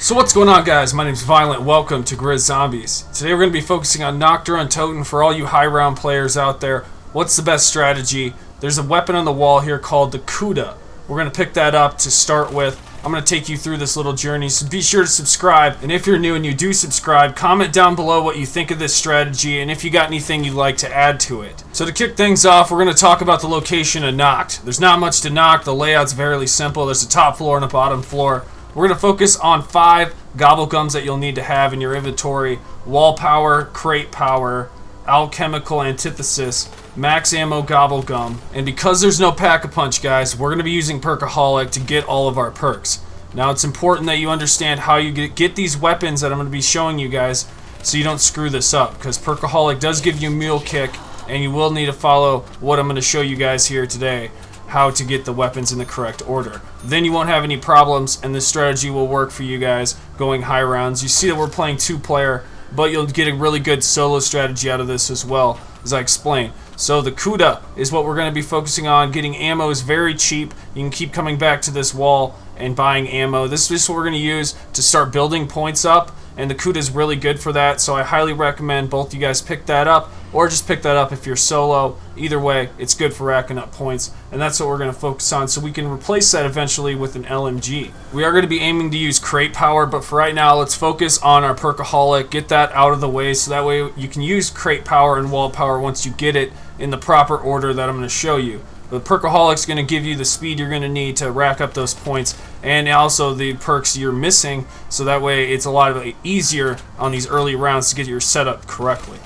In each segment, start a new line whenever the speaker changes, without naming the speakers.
So what's going on, guys? My name's Violent. Welcome to GRIZZ Zombies. Today we're going to be focusing on Nacht Der Untoten. For all you high round players out there, what's the best strategy? There's a weapon on the wall here called the Kuda. We're going to pick that up to start with. I'm going to take you through this little journey, so be sure to subscribe. And if you're new and you do subscribe, comment down below what you think of this strategy and if you got anything you'd like to add to it. So to kick things off, we're going to talk about the location of Nacht. There's not much to Nacht. The layout's fairly simple. There's a top floor and a bottom floor. We're going to focus on 5 Gobblegums that you'll need to have in your inventory. Wall Power, Crate Power, Alchemical Antithesis, Max Ammo Gobblegum. And because there's no Pack-a-Punch, guys, we're going to be using Perkaholic to get all of our perks. Now, it's important that you understand how you get these weapons that I'm going to be showing you guys so you don't screw this up, because Perkaholic does give you Mule Kick, and you will need to follow what I'm going to show you guys here today, how to get the weapons in the correct order. Then you won't have any problems, and this strategy will work for you guys going high rounds. You see that we're playing 2-player, but you'll get a really good solo strategy out of this as well, as I explained. So the Kuda is what we're going to be focusing on. Getting ammo is very cheap. You can keep coming back to this wall and buying ammo. This is what we're going to use to start building points up, and the Kuda is really good for that, so I highly recommend both you guys pick that up, or just pick that up if you're solo. Either way, it's good for racking up points, and that's what we're going to focus on, so we can replace that eventually with an LMG. We are going to be aiming to use Crate Power, but for right now, let's focus on our Perkaholic, get that out of the way, so that way you can use Crate Power and Wall Power once you get it in the proper order that I'm going to show you. The Perkaholic's going to give you the speed you're going to need to rack up those points, and also the perks you're missing, so that way it's a lot easier on these early rounds to get your setup correctly.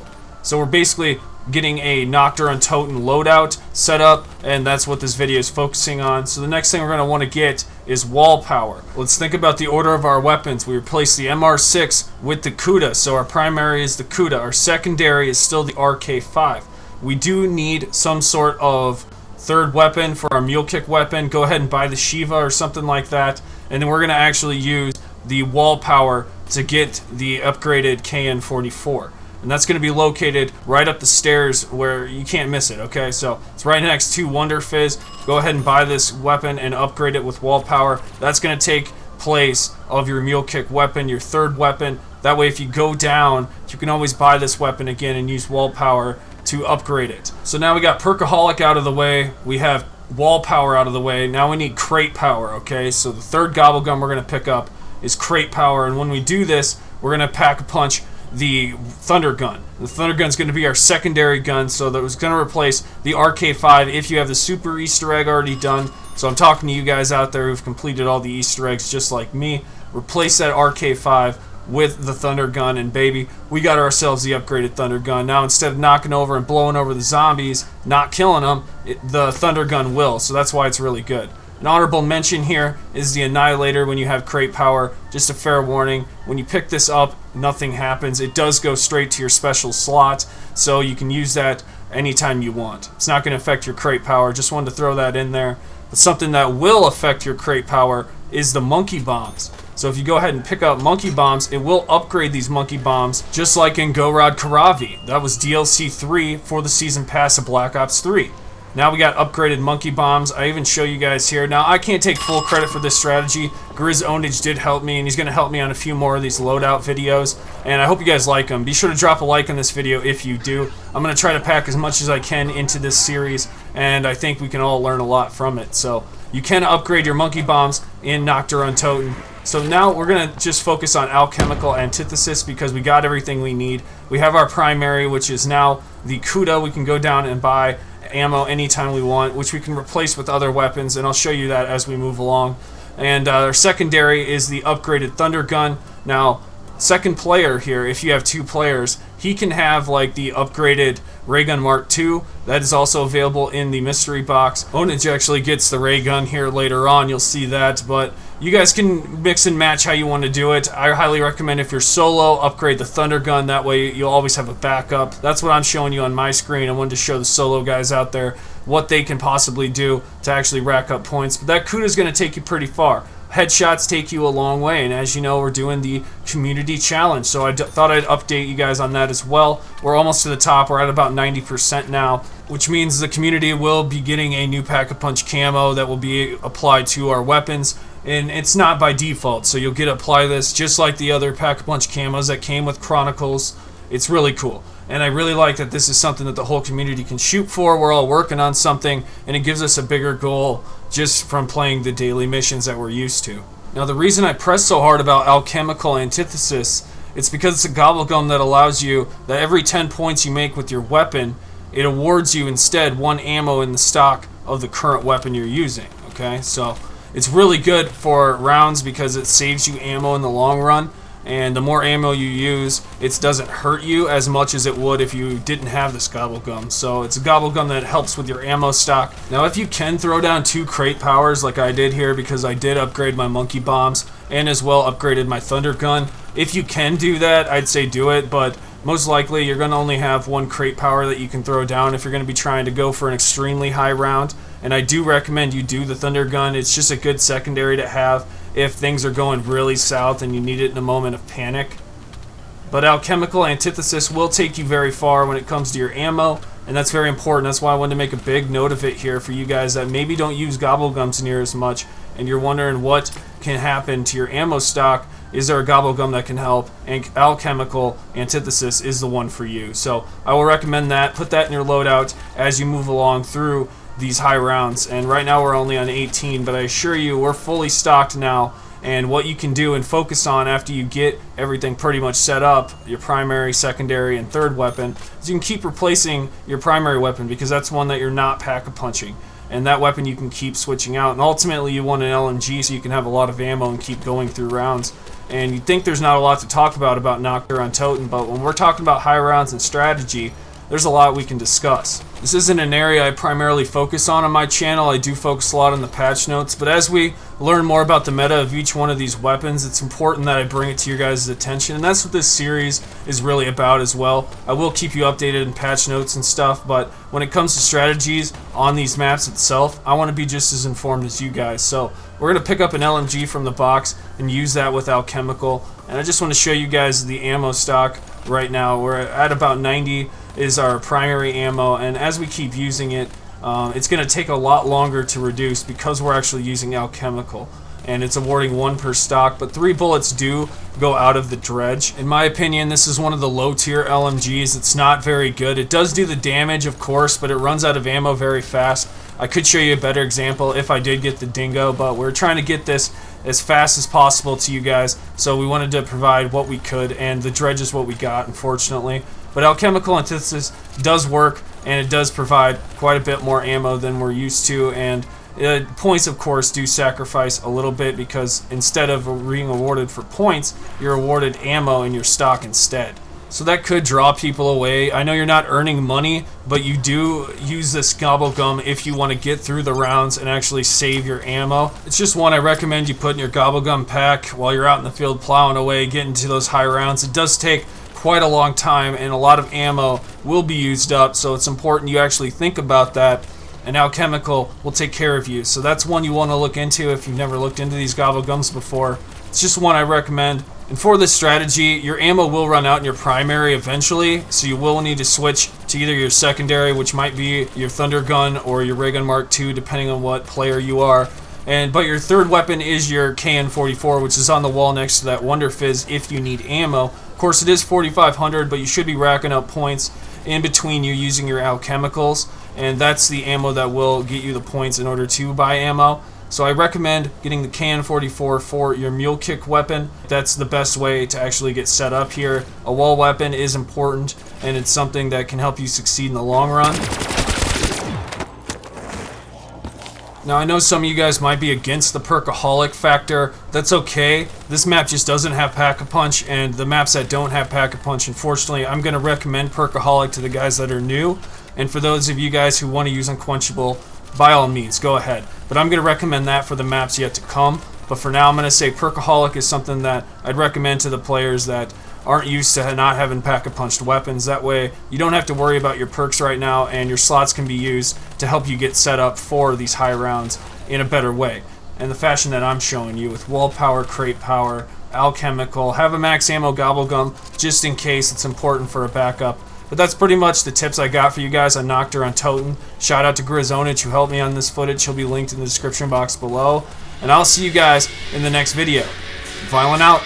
So we're basically getting a Nacht Der Untoten loadout set up, and that's what this video is focusing on. So the next thing we're going to want to get is Wall Power. Let's think about the order of our weapons. We replace the MR6 with the Kuda, so our primary is the Kuda. Our secondary is still the RK5. We do need some sort of third weapon for our Mule Kick weapon. Go ahead and buy the Shiva or something like that, and then we're going to actually use the Wall Power to get the upgraded KN44. And that's going to be located right up the stairs where you can't miss it, okay? So it's right next to Wonder Fizz. Go ahead and buy this weapon and upgrade it with Wall Power. That's going to take place of your Mule Kick weapon, your third weapon. That way if you go down, you can always buy this weapon again and use Wall Power to upgrade it. So now we got Perkaholic out of the way. We have Wall Power out of the way. Now we need Crate Power, okay? So the third Gobblegum we're going to pick up is Crate Power. And when we do this, we're going to Pack-a-Punch the Thunder Gun. The Thunder Gun is going to be our secondary gun, so that was going to replace the RK5 if you have the super Easter egg already done. So I'm talking to you guys out there who've completed all the Easter eggs just like me. Replace that RK5 with the Thunder Gun, and baby, we got ourselves the upgraded Thunder Gun. Now instead of knocking over and blowing over the zombies, not killing them, the Thunder Gun will, so that's why it's really good. An honorable mention here is the Annihilator when you have Crate Power. Just a fair warning, when you pick this up, nothing happens. It does go straight to your special slot, so you can use that anytime you want. It's not going to affect your Crate Power, just wanted to throw that in there. But something that will affect your Crate Power is the Monkey Bombs. So if you go ahead and pick up Monkey Bombs, it will upgrade these Monkey Bombs, just like in Gorod Karavi. That was DLC 3 for the Season Pass of Black Ops 3. Now we got upgraded Monkey Bombs. I even show you guys here. Now I can't take full credit for this strategy. GRIZZ Ownage did help me, and he's going to help me on a few more of these loadout videos, and I hope you guys like them. Be sure to drop a like on this video if you do. I'm going to try to pack as much as I can into this series, and I think we can all learn a lot from it. So you can upgrade your Monkey Bombs in Nacht Der Untoten. So now we're going to just focus on Alchemical Antithesis because we got everything we need. We have our primary, which is now the Kuda. We can go down and buy ammo anytime we want, which we can replace with other weapons, and I'll show you that as we move along. And our secondary is the upgraded Thunder Gun. Now, second player here, if you have 2 players, he can have like the upgraded Ray Gun Mark II. That is also available in the mystery box. Ownage actually gets the Ray Gun here later on, you'll see that, but you guys can mix and match how you want to do it. I highly recommend if you're solo, upgrade the Thunder Gun. That way you'll always have a backup. That's what I'm showing you on my screen. I wanted to show the solo guys out there what they can possibly do to actually rack up points. But that Kuda is going to take you pretty far. Headshots take you a long way, and as you know, we're doing the community challenge, so I thought I'd update you guys on that as well. We're almost to the top. We're at about 90% now, which means the community will be getting a new Pack-a-Punch camo that will be applied to our weapons. and it's not by default, so you'll get to apply this just like the other Pack-a-Punch camos that came with Chronicles. It's really cool, and I really like that this is something that the whole community can shoot for. We're all working on something, and it gives us a bigger goal just from playing the daily missions that we're used to. Now, the reason I press so hard about Alchemical Antithesis, it's because it's a Gobblegum that allows you that every 10 points you make with your weapon, it awards you instead 1 ammo in the stock of the current weapon you're using. Okay, so it's really good for rounds because it saves you ammo in the long run, and the more ammo you use, it doesn't hurt you as much as it would if you didn't have this Gobblegum. So it's a Gobblegum that helps with your ammo stock. Now, if you can throw down 2 crate powers like I did here, because I did upgrade my monkey bombs and as well upgraded my thunder gun, if you can do that, I'd say do it, but most likely you're going to only have 1 crate power that you can throw down if you're going to be trying to go for an extremely high round. And I do recommend you do the thunder gun. It's just a good secondary to have if things are going really south and you need it in a moment of panic. But Alchemical Antithesis will take you very far when it comes to your ammo, and that's very important. That's why I wanted to make a big note of it here for you guys that maybe don't use Gobblegums near as much, and you're wondering what can happen to your ammo stock. Is there a Gobblegum that can help? And Alchemical Antithesis is the one for you. So I will recommend that. Put that in your loadout as you move along through these high rounds. And right now we're only on 18, but I assure you we're fully stocked now. And what you can do and focus on after you get everything pretty much set up, your primary, secondary, and third weapon, is you can keep replacing your primary weapon, because that's one that you're not pack-a-punching. And that weapon you can keep switching out. And ultimately you want an LMG so you can have a lot of ammo and keep going through rounds. And you'd think there's not a lot to talk about Nacht Der Untoten, but when we're talking about high rounds and strategy, there's a lot we can discuss. This isn't an area I primarily focus on my channel. I do focus a lot on the patch notes, but as we learn more about the meta of each one of these weapons, it's important that I bring it to your guys' attention, and that's what this series is really about as well. I will keep you updated in patch notes and stuff, but when it comes to strategies on these maps itself, I want to be just as informed as you guys. So we're going to pick up an LMG from the box and use that with Alchemical, and I just want to show you guys the ammo stock right now. We're at about 90 is our primary ammo, and as we keep using it, it's going to take a lot longer to reduce because we're actually using Alchemical, and it's awarding 1 per stock, but 3 bullets do go out of the dredge. In my opinion, this is one of the low tier LMGs. It's not very good. It does do the damage, of course, but it runs out of ammo very fast. I could show you a better example if I did get the Dingo, but we're trying to get this as fast as possible to you guys, so we wanted to provide what we could, and the dredge is what we got, unfortunately. But Alchemical Antithesis does work, and it does provide quite a bit more ammo than we're used to, and points, of course, do sacrifice a little bit, because instead of being awarded for points, you're awarded ammo in your stock instead. So that could draw people away. I know you're not earning money, but you do use this Gobblegum if you want to get through the rounds and actually save your ammo. It's just one I recommend you put in your Gobblegum pack while you're out in the field plowing away, getting to those high rounds. It does take quite a long time, and a lot of ammo will be used up, so it's important you actually think about that, and Alchemical will take care of you. So that's one you want to look into if you've never looked into these Gobblegums before. It's just one I recommend. And for this strategy, your ammo will run out in your primary eventually, so you will need to switch to either your secondary, which might be your Thunder Gun or your Ray Gun Mark II, depending on what player you are. But your third weapon is your KN-44, which is on the wall next to that Wonder Fizz if you need ammo. Of course, it is 4,500, but you should be racking up points in between you using your Alchemicals, and that's the ammo that will get you the points in order to buy ammo. So I recommend getting the KN-44 for your mule kick weapon. That's the best way to actually get set up here. A wall weapon is important, and it's something that can help you succeed in the long run. Now, I know some of you guys might be against the Perkaholic factor. That's okay. This map just doesn't have Pack-a-Punch, and the maps that don't have Pack-a-Punch, unfortunately, I'm going to recommend Perkaholic to the guys that are new. And for those of you guys who want to use Unquenchable, by all means, go ahead. But I'm going to recommend that for the maps yet to come. But for now, I'm going to say Perkaholic is something that I'd recommend to the players that aren't used to not having Pack-a-Punched weapons. That way, you don't have to worry about your perks right now, and your slots can be used to help you get set up for these high rounds in a better way. And the fashion that I'm showing you with wall power, crate power, Alchemical, have a max ammo Gobblegum just in case it's important for a backup. But that's pretty much the tips I got for you guys on Nacht Der Untoten. Shout out to GRIZZ Viollent who helped me on this footage. He'll be linked in the description box below. and I'll see you guys in the next video. Violent out.